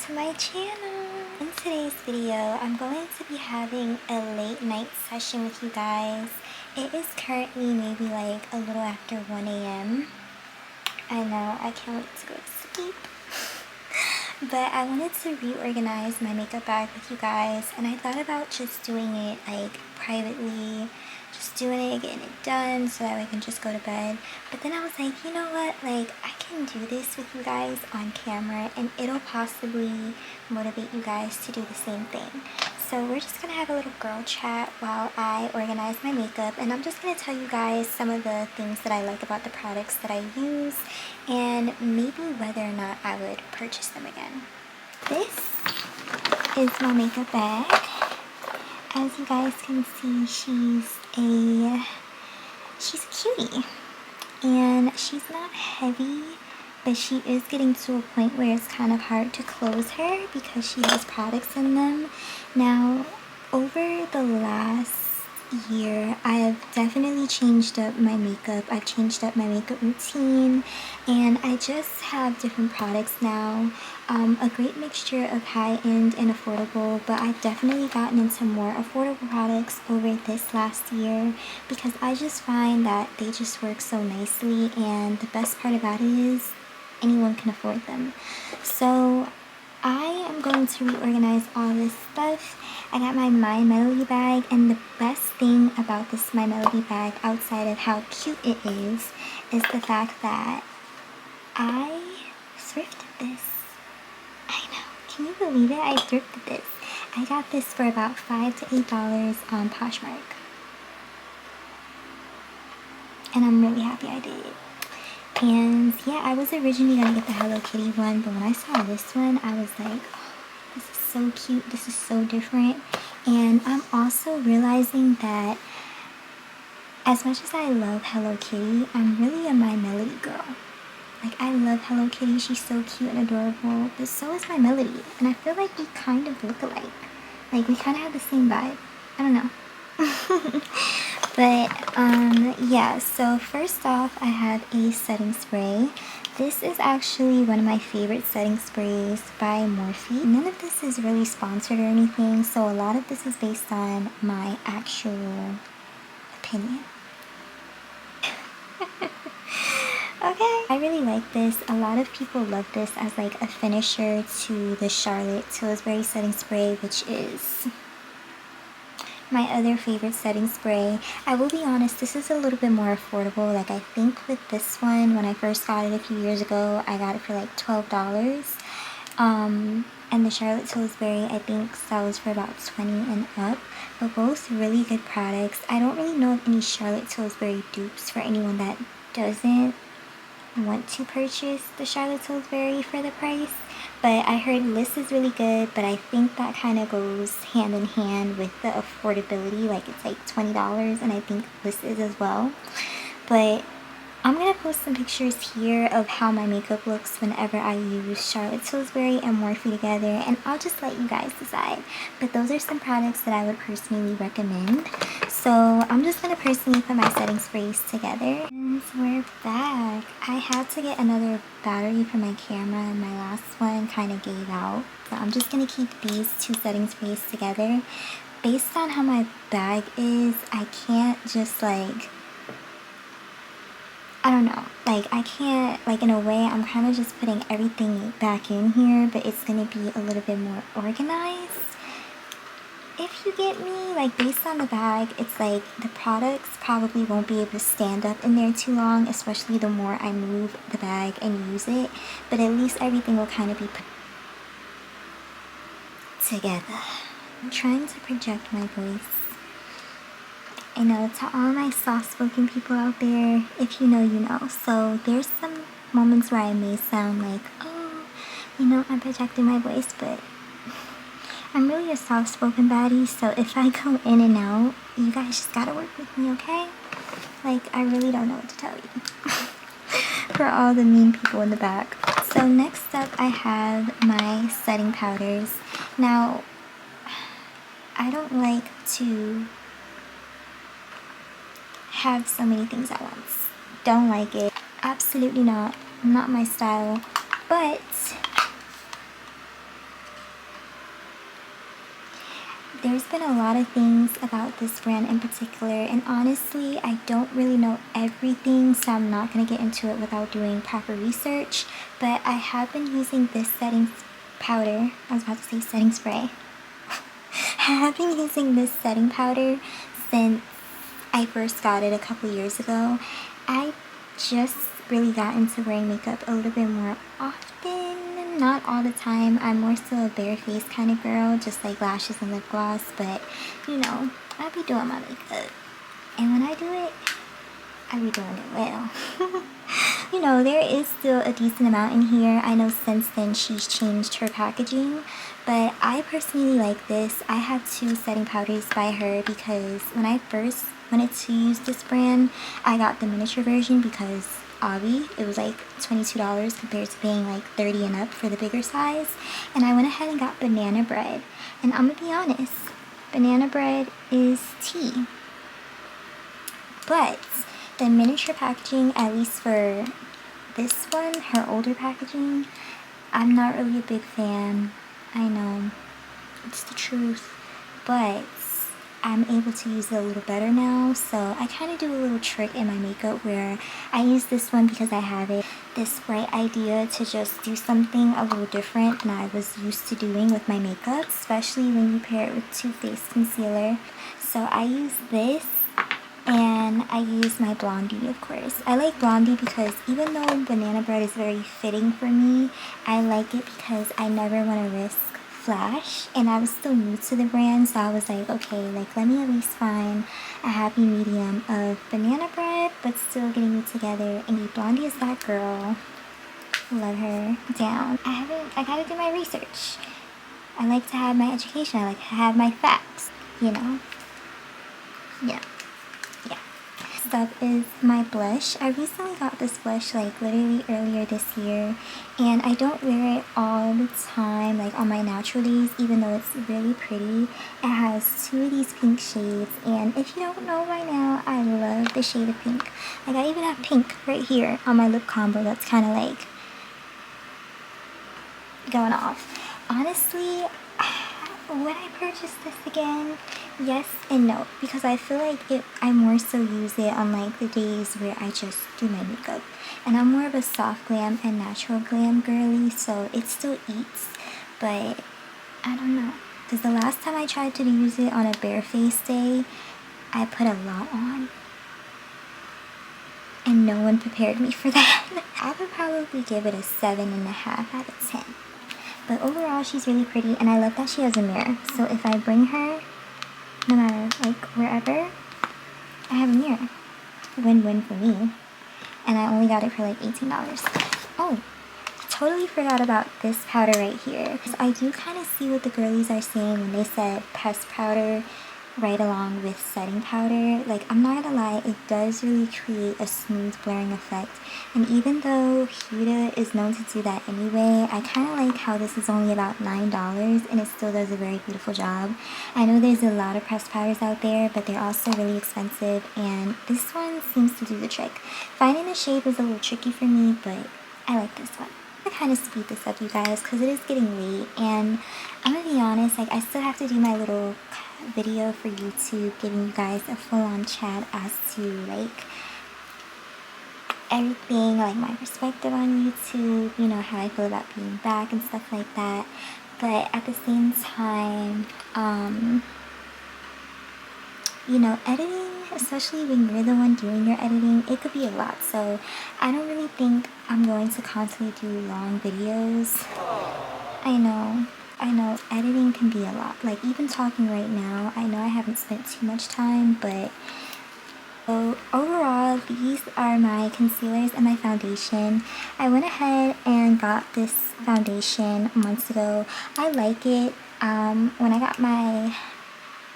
to my channel. In today's video, I'm going to be having a late night session with you guys. It is currently maybe like a little after 1 a.m. I know, I can't wait to go to sleep. But I wanted to reorganize my makeup bag with you guys, and I thought about just doing it like privately, just doing it, getting it done so that I can just go to bed. But then I was like, you know what, like I can do this with you guys on camera and it'll possibly motivate you guys to do the same thing. So we're just gonna have a little girl chat while I organize my makeup, and I'm just gonna tell you guys some of the things that I like about the products that I use and maybe whether or not I would purchase them again. This is my makeup bag. As you guys can see, she's a cutie, and she's not heavy, but she is getting to a point where it's kind of hard to close her because she has products in them. Now, over the last year, I have definitely changed up my makeup. I've changed up my makeup routine, and I just have different products now. A great mixture of high-end and affordable, but I've definitely gotten into more affordable products over this last year because I just find that they just work so nicely, and the best part about it is anyone can afford them. So I am going to reorganize all this stuff. I got my My Melody bag, and the best thing about this My Melody bag, outside of how cute it is the fact that I thrifted this. I know, can you believe it? I thrifted this. I got this for about $5 to $8 on Poshmark, and I'm really happy I did. And yeah, I was originally gonna get the Hello Kitty one, but when I saw this one, I was like, oh, this is so cute, this is so different. And I'm also realizing that as much as I love Hello Kitty, I'm really a My Melody girl. Like, I love Hello Kitty, she's so cute and adorable, but so is My Melody, and I feel like we kind of look alike. Like, we kind of have the same vibe. I don't know. But yeah, so first off, I have a setting spray. This is actually one of my favorite setting sprays by Morphe. None of this is really sponsored or anything, so a lot of this is based on my actual opinion. Okay, I really like this. A lot of people love this as like a finisher to the Charlotte Tilbury setting spray, which is my other favorite setting spray. I will be honest, this is a little bit more affordable. Like, I think with this one, when I first got it a few years ago, I got it for like $12. And the Charlotte Tilbury, I think, sells for about $20 and up. But both really good products. I don't really know of any Charlotte Tilbury dupes for anyone that doesn't want to purchase the Charlotte Tilbury for the price. But I heard Liss is really good, but I think that kind of goes hand in hand with the affordability. Like, it's like $20, and I think Liss is as well. But I'm going to post some pictures here of how my makeup looks whenever I use Charlotte Tilbury and Morphe together, and I'll just let you guys decide. But those are some products that I would personally recommend. So I'm just going to personally put my setting sprays together. And we're back. I had to get another battery for my camera, and my last one kind of gave out. So I'm just going to keep these two setting sprays together. Based on how my bag is, I can't just like, I don't know, like I can't, like in a way I'm kind of just putting everything back in here, but it's going to be a little bit more organized, if you get me. Like, based on the bag, it's like the products probably won't be able to stand up in there too long, especially the more I move the bag and use it, but at least everything will kind of be put together. I'm trying to project my voice. I know, to all my soft-spoken people out there, if you know, you know. So there's some moments where I may sound like, oh, you know, I'm projecting my voice, but I'm really a soft-spoken baddie, so if I go in and out, you guys just gotta work with me, okay? Like, I really don't know what to tell you. For all the mean people in the back. So next up, I have my setting powders. Now, I don't like to have so many things at once. Don't like it. Absolutely not. Not my style. But There's been a lot of things about this brand in particular, and honestly, I don't really know everything, so I'm not going to get into it without doing proper research, but I have been using this setting powder. I was about to say setting spray. I have been using this setting powder since I first got it a couple years ago. I just really got into wearing makeup a little bit more often, not all the time. I'm more still a bare face kind of girl, just like lashes and lip gloss, but you know, I be doing my makeup, and when I do it, I be doing it well. You know, there is still a decent amount in here. I know since then she's changed her packaging, but I personally like this. I have 2 setting powders by her because when I first wanted to use this brand, I got the miniature version because it was like $22 compared to paying like $30 and up for the bigger size. And I went ahead and got banana bread. And I'm gonna be honest, banana bread is tea. But the miniature packaging, at least for this one, her older packaging, I'm not really a big fan. I know, it's the truth, but I'm able to use it a little better now. So I kind of do a little trick in my makeup where I use this one because I have this bright idea to just do something a little different than I was used to doing with my makeup, especially when you pair it with Too Faced concealer. So I use this, and I use my Blondie, of course. I like Blondie because even though banana bread is very fitting for me, I like it because I never want to risk flash, and I was still new to the brand, so I was like, okay, like let me at least find a happy medium of banana bread but still getting it together. And Blondie is that girl. Love her down. I gotta do my research. I like to have my education. I like to have my facts, you know. Yeah. Next up is my blush. I recently got this blush like literally earlier this year, and I don't wear it all the time like on my natural days, even though it's really pretty. It has 2 of these pink shades, and if you don't know by now, I love the shade of pink. Like I even have pink right here on my lip combo that's kind of like going off. Honestly, would I purchase this again? Yes and no, because I feel like I more so use it on like the days where I just do my makeup, and I'm more of a soft glam and natural glam girly, so it still eats, but I don't know, because the last time I tried to use it on a bare face day, I put a lot on, and no one prepared me for that. I would probably give it a 7.5 out of 10. But overall, she's really pretty, and I love that she has a mirror. So if I bring her, no matter like wherever, I have a mirror. Win-win for me. And I only got it for like $18. Oh, totally forgot about this powder right here. So I do kind of see what the girlies are saying when they said pressed powder right along with setting powder. Like, I'm not gonna lie, it does really create a smooth blurring effect, and even though Huda is known to do that anyway, I kind of like how this is only about $9 and it still does a very beautiful job. I know there's a lot of pressed powders out there, but they're also really expensive, and this one seems to do the trick. Finding the shade was a little tricky for me, but I like this one. I kind of speed this up, you guys, because it is getting late, and I'm gonna be honest, like I still have to do my little video for YouTube giving you guys a full-on chat as to like everything, like my perspective on YouTube, you know, how I feel about being back and stuff like that. But at the same time, you know, editing, especially when you're the one doing your editing, it could be a lot. So I don't really think I'm going to constantly do long videos. I know, editing can be a lot. Like even talking right now, I know I haven't spent too much time, but so overall, these are my concealers and my foundation. I went ahead and got this foundation months ago. I like it. When I got my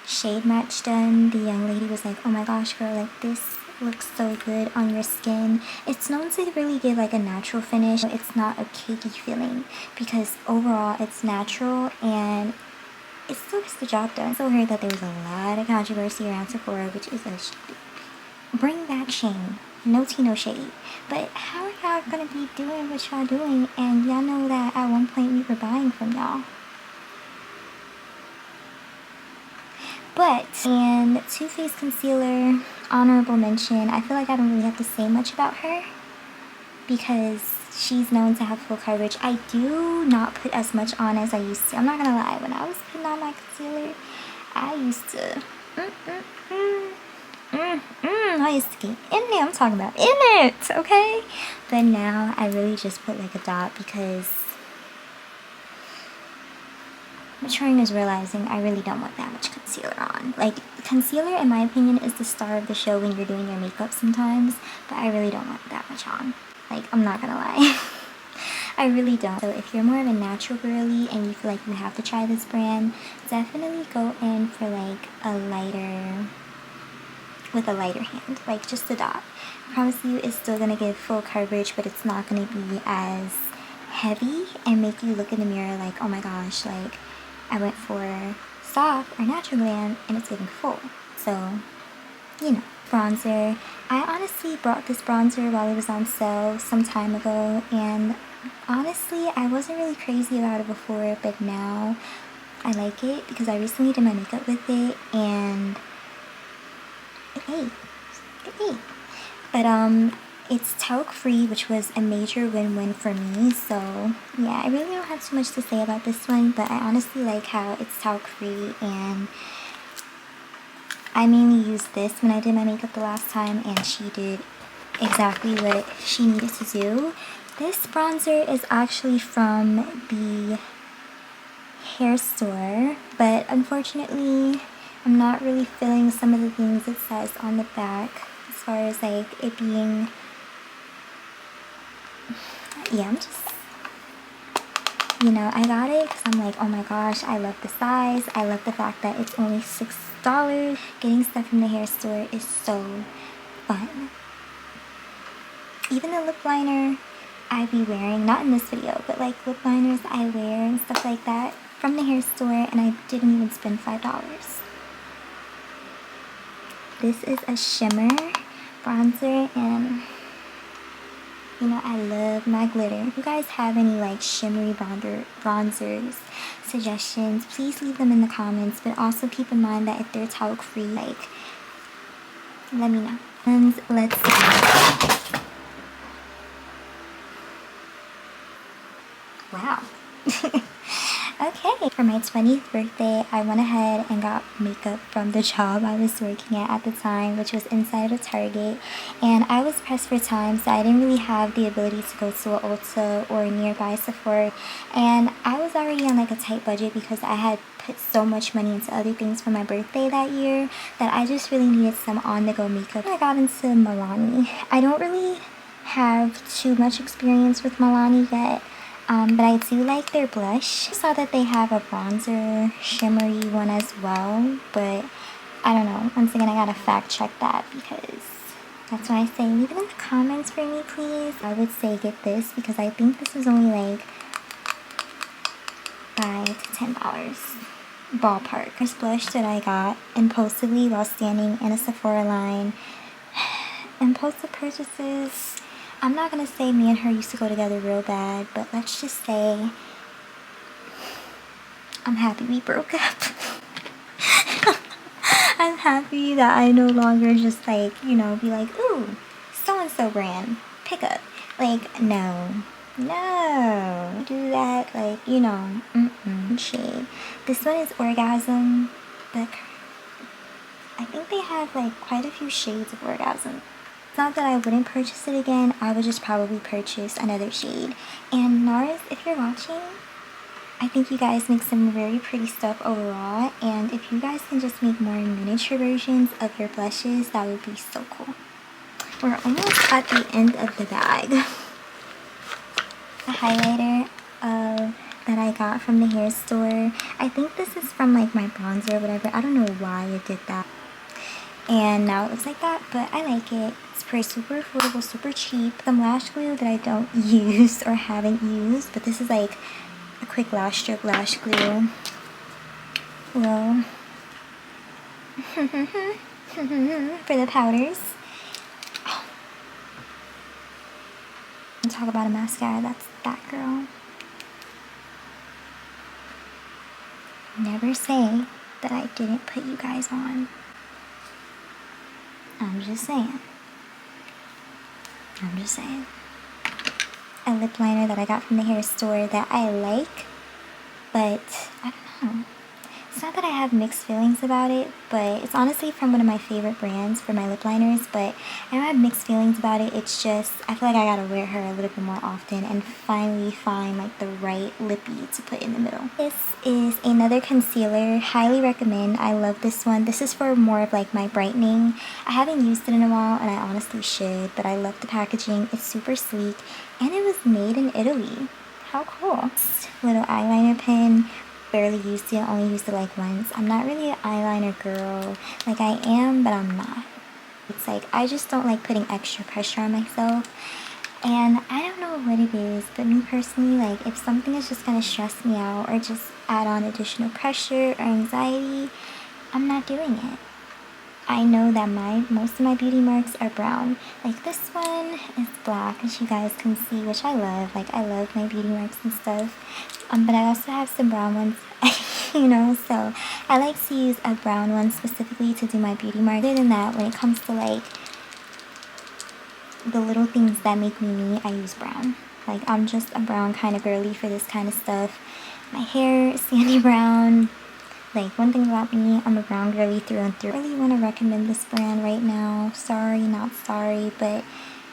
shade match done, the young lady was like, oh my gosh girl, like this looks so good on your skin. It's known to really give like a natural finish. It's not a cakey feeling because overall it's natural and it still gets the job done. So I heard that there was a lot of controversy around Sephora, which is a bring back shame. No tea, no shade. But how are y'all gonna be doing what y'all doing and y'all know that at one point we were buying from y'all? And Too Faced Concealer, honorable mention. I feel like I don't really have to say much about her because she's known to have full coverage. I do not put as much on as I used to. I'm not gonna lie, when I was putting on my concealer, I used to I used to get in there. I'm talking about in it, okay? But now I really just put like a dot because maturing is realizing I really don't want that much concealer on. Like, concealer, in my opinion, is the star of the show when you're doing your makeup sometimes, but I really don't want that much on. Like, I'm not gonna lie. I really don't. So if you're more of a natural girly and you feel like you have to try this brand, definitely go in for like a lighter, with a lighter hand, like just a dot. I promise you it's still gonna give full coverage, but it's not gonna be as heavy and make you look in the mirror like, oh my gosh, like I went for soft or natural glam and it's giving full. So, you know. Bronzer. I honestly brought this bronzer while it was on sale some time ago, and honestly I wasn't really crazy about it before, but now I like it because I recently did my makeup with it and it ate. But it's talc free, which was a major win-win for me. So yeah, I really don't have too much to say about this one, but I honestly like how it's talc free, and I mainly used this when I did my makeup the last time, and she did exactly what she needed to do. This bronzer is actually from the hair store, but unfortunately I'm not really feeling some of the things it says on the back as far as like it being, yeah, I'm just, you know, I got it because I'm like, oh my gosh, I love the size, I love the fact that it's only $6. Getting stuff from the hair store is so fun. Even the lip liner I be wearing, not in this video, but like lip liners I wear and stuff like that from the hair store, and I didn't even spend $5. This is a shimmer bronzer, and you know, I love my glitter. If you guys have any like shimmery bronzers suggestions, please leave them in the comments, but also keep in mind that if they're talc free, like, let me know. And let's see. Wow. Okay, for my 20th birthday, I went ahead and got makeup from the job I was working at the time, which was inside of Target, and I was pressed for time, so I didn't really have the ability to go to an Ulta or a nearby Sephora, and I was already on like a tight budget because I had put so much money into other things for my birthday that year that I just really needed some on-the-go makeup. I got into Milani. I don't really have too much experience with Milani yet, but I do like their blush. I saw that they have a bronzer shimmery one as well, but I don't know. Once again, I gotta fact check that because that's why I say leave it in the comments for me, please. I would say get this because I think this was only like $5 to $10 ballpark. First blush that I got impulsively while standing in a Sephora line. Impulsive purchases. I'm not gonna say me and her used to go together real bad, but let's just say I'm happy we broke up. I'm happy that I no longer just like, you know, be like, ooh, so-and-so brand, pick up. Like, no, do that, like, you know, shade. This one is Orgasm, but I think they have like quite a few shades of Orgasm. It's not that I wouldn't purchase it again, I would just probably purchase another shade. And NARS, if you're watching, I think you guys make some very pretty stuff overall, and if you guys can just make more miniature versions of your blushes, that would be so cool. We're almost at the end of the bag. The highlighter that I got from the hair store. I think this is from like my bronzer or whatever. I don't know why it did that. And now it looks like that, but I like it. It's pretty super affordable, super cheap. Some lash glue that I don't use or haven't used, but this is like a quick lash strip lash glue. Well, for the powders. And talk about a mascara, that's that girl. Never say that I didn't put you guys on. I'm just saying. I'm just saying. A lip liner that I got from the hair store that I like, but I don't know. It's not that I have mixed feelings about it, but it's honestly from one of my favorite brands for my lip liners, but I don't have mixed feelings about it. It's just, I feel like I gotta wear her a little bit more often and finally find like the right lippy to put in the middle. This is another concealer. Highly recommend. I love this one. This is for more of like my brightening. I haven't used it in a while and I honestly should, but I love the packaging. It's super sleek and it was made in Italy. How cool. Little eyeliner pen. Barely used it, only used it like once. I'm not really an eyeliner girl. Like I am, but I'm not. It's like I just don't like putting extra pressure on myself. And I don't know what it is, but me personally, like if something is just gonna stress me out or just add on additional pressure or anxiety, I'm not doing it. I know that most of my beauty marks are brown. Like this one is black, as you guys can see, which I love. Like I love my beauty marks and stuff. But I also have some brown ones, you know, so I like to use a brown one specifically to do my beauty mark. Other than that, when it comes to like the little things that make me me, I use brown. Like I'm just a brown kind of girly for this kind of stuff. My hair is sandy brown. Like one thing about me, I'm a brown girly through and through. I really want to recommend this brand right now. Sorry, not sorry, but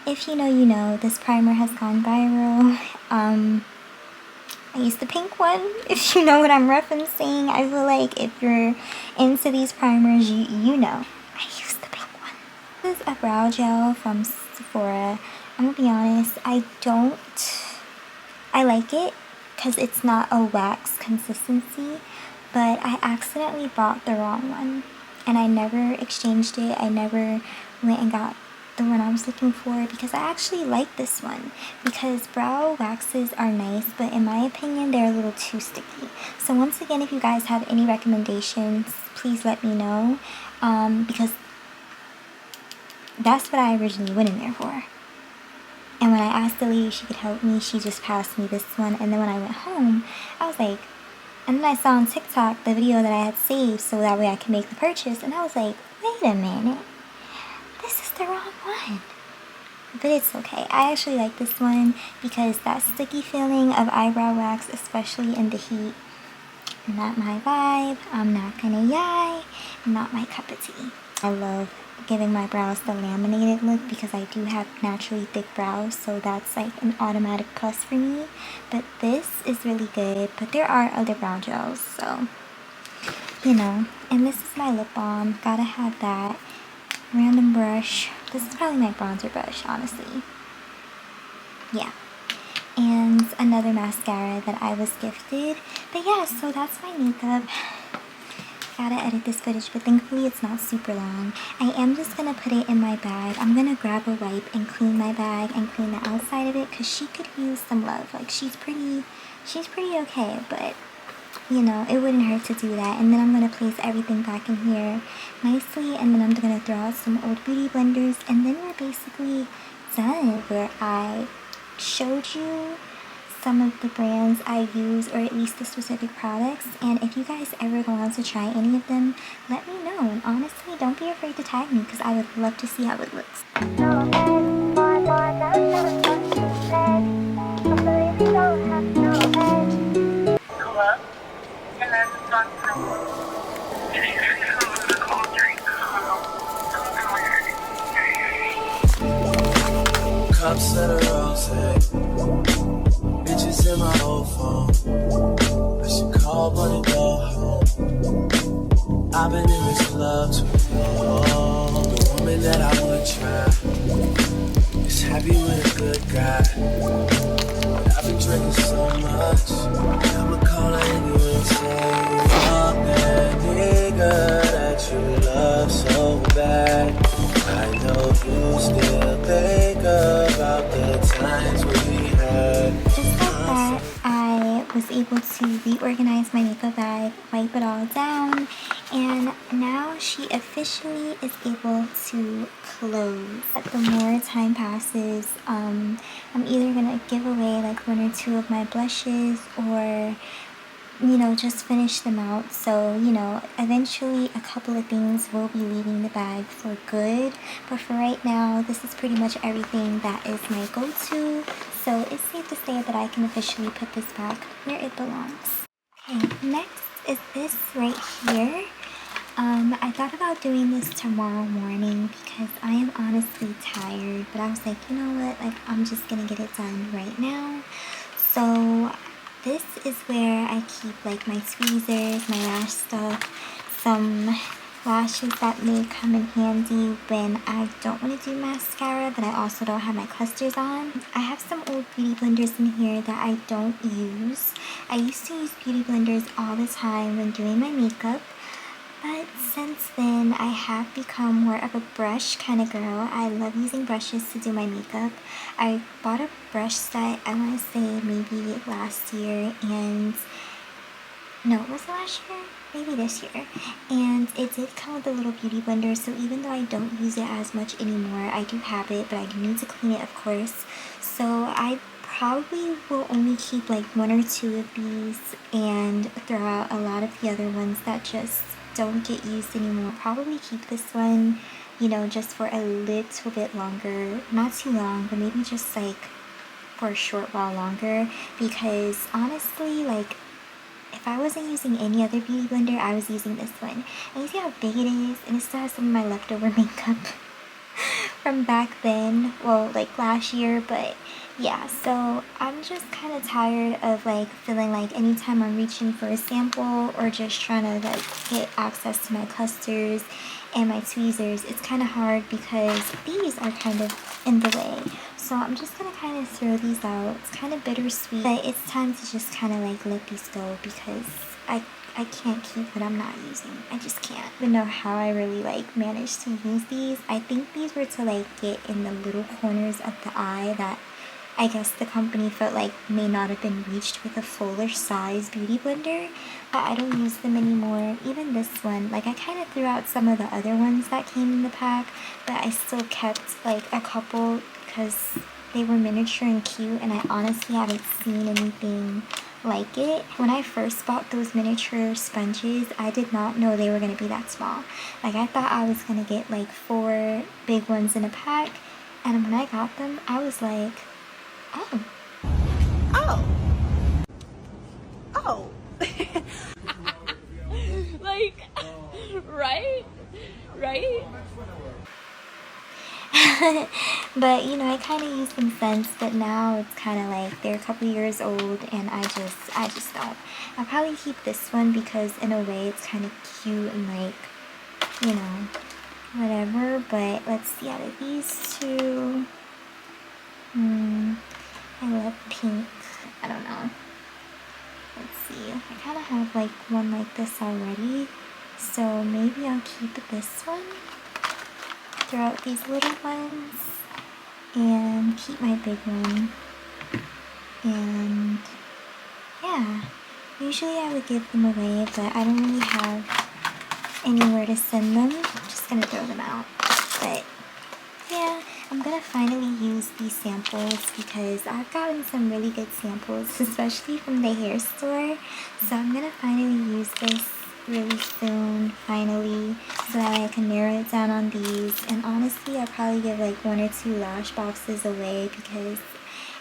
if you know, you know. This primer has gone viral. I use the pink one, if you know what I'm referencing. I feel like if you're into these primers, you know. I use the pink one. This is a brow gel from Sephora. I'm gonna be honest, I like it because it's not a wax consistency, but I accidentally bought the wrong one. And I never exchanged it. I never went and got the one I was looking for because I actually like this one because brow waxes are nice, but in my opinion they're a little too sticky. So once again, if you guys have any recommendations, please let me know, because that's what I originally went in there for. And when I asked the lady if she could help me, she just passed me this one. And then when I went home, I was like, and then I saw on TikTok the video that I had saved so that way I can make the purchase, and I was like, wait a minute, this is the wrong one. But it's okay. I actually like this one because that sticky feeling of eyebrow wax, especially in the heat, not my vibe. I'm not gonna lie, not my cup of tea. I love giving my brows the laminated look because I do have naturally thick brows, so that's like an automatic plus for me. But this is really good, but there are other brow gels, so you know. And this is my lip balm, gotta have that. Random brush. This is probably my bronzer brush, honestly. Yeah. And another mascara that I was gifted. But yeah, so that's my makeup. Gotta edit this footage, but thankfully it's not super long. I am just gonna put it in my bag. I'm gonna grab a wipe and clean my bag and clean the outside of it because she could use some love. Like she's pretty okay, but you know, it wouldn't hurt to do that. And then I'm going to place everything back in here nicely, and then I'm going to throw out some old beauty blenders, and then we're basically done. Where I showed you some of the brands I use, or at least the specific products, and if you guys ever want to try any of them, let me know. And honestly, don't be afraid to tag me because I would love to see how it looks. Cups of the rose, bitches in my old phone. I should call but and go home. I've been in this club too long. The woman that I would try is happy with a good guy. But I've been drinking so much, I'ma call her anyway and say, fuck that nigga that you love so bad. I know you still think about the times we had. Just like that, I was able to reorganize my makeup bag, wipe it all down, and now she officially is able to close. The more time passes, I'm either gonna give away like one or two of my blushes or you know, just finish them out. So, you know, eventually a couple of things will be leaving the bag for good. But for right now, this is pretty much everything that is my go-to. So it's safe to say that I can officially put this back where it belongs. Okay, next is this right here. I thought about doing this tomorrow morning because I am honestly tired, but I was like, you know what, like I'm just gonna get it done right now. So this is where I keep like my tweezers, my lash stuff, some lashes that may come in handy when I don't want to do mascara, but I also don't have my clusters on. I have some old beauty blenders in here that I don't use. I used to use beauty blenders all the time when doing my makeup, but since then I have become more of a brush kind of girl. I love using brushes to do my makeup. I bought a brush set, I want to say maybe last year, and no, was it last year? Maybe this year. And it did come with a little beauty blender, so even though I don't use it as much anymore, I do have it, but I do need to clean it, of course. So I probably will only keep like 1 or 2 of these and throw out a lot of the other ones that just don't get used anymore. Probably keep this one, you know, just for a little bit longer. Not too long, but maybe just like for a short while longer, because honestly, like, if I wasn't using any other beauty blender, I was using this one. And you see how big it is? And it still has some of my leftover makeup from back then. Well, like last year, but yeah. So I'm just kind of tired of like feeling like anytime I'm reaching for a sample or just trying to like get access to my clusters and my tweezers, it's kind of hard because these are kind of in the way. So I'm just gonna kind of throw these out. It's kind of bittersweet, but it's time to just kind of like let these go because I can't keep what I'm not using. I just can't. I don't know how I really like managed to use these. I think these were to like get in the little corners of the eye that I guess the company felt like may not have been reached with a fuller size beauty blender, but I don't use them anymore. Even this one, like I kind of threw out some of the other ones that came in the pack, but I still kept like a couple because they were miniature and cute, and I honestly haven't seen anything like it. When I first bought those miniature sponges, I did not know they were going to be that small. Like I thought I was going to get like 4 big ones in a pack, and when I got them, I was like, oh. Oh. Oh. Like, right? Right? But you know, I kind of used them since, but now it's kind of like they're a couple years old and I just don't. I'll probably keep this one because in a way it's kind of cute and like, you know, whatever. But let's see, out of these two, I love pink. I don't know. Let's see. I kind of have like one like this already, so maybe I'll keep this one. Throw out these little ones and keep my big one. And yeah, usually I would give them away, but I don't really have anywhere to send them. I'm just gonna throw them out. But yeah, I'm gonna finally use these samples because I've gotten some really good samples, especially from the hair store. So I'm gonna finally use this really soon, finally, so that I can narrow it down on these. And honestly, I'll probably give like 1 or 2 lash boxes away because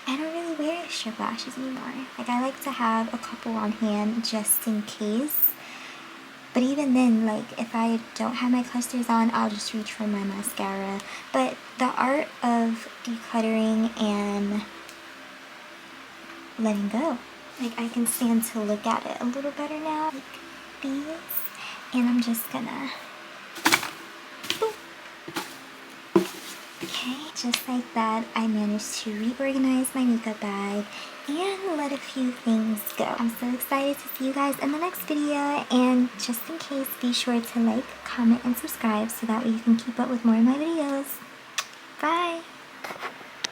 I don't really wear strip lashes anymore. Like I like to have a couple on hand just in case. But even then, like if I don't have my clusters on, I'll just reach for my mascara. But the art of decluttering and letting go. Like I can stand to look at it a little better now. Like these. And I'm just gonna boop. Okay, just like that, I managed to reorganize my makeup bag and let a few things go. I'm so excited to see you guys in the next video, and just in case, be sure to like, comment, and subscribe so that way you can keep up with more of my videos. Bye!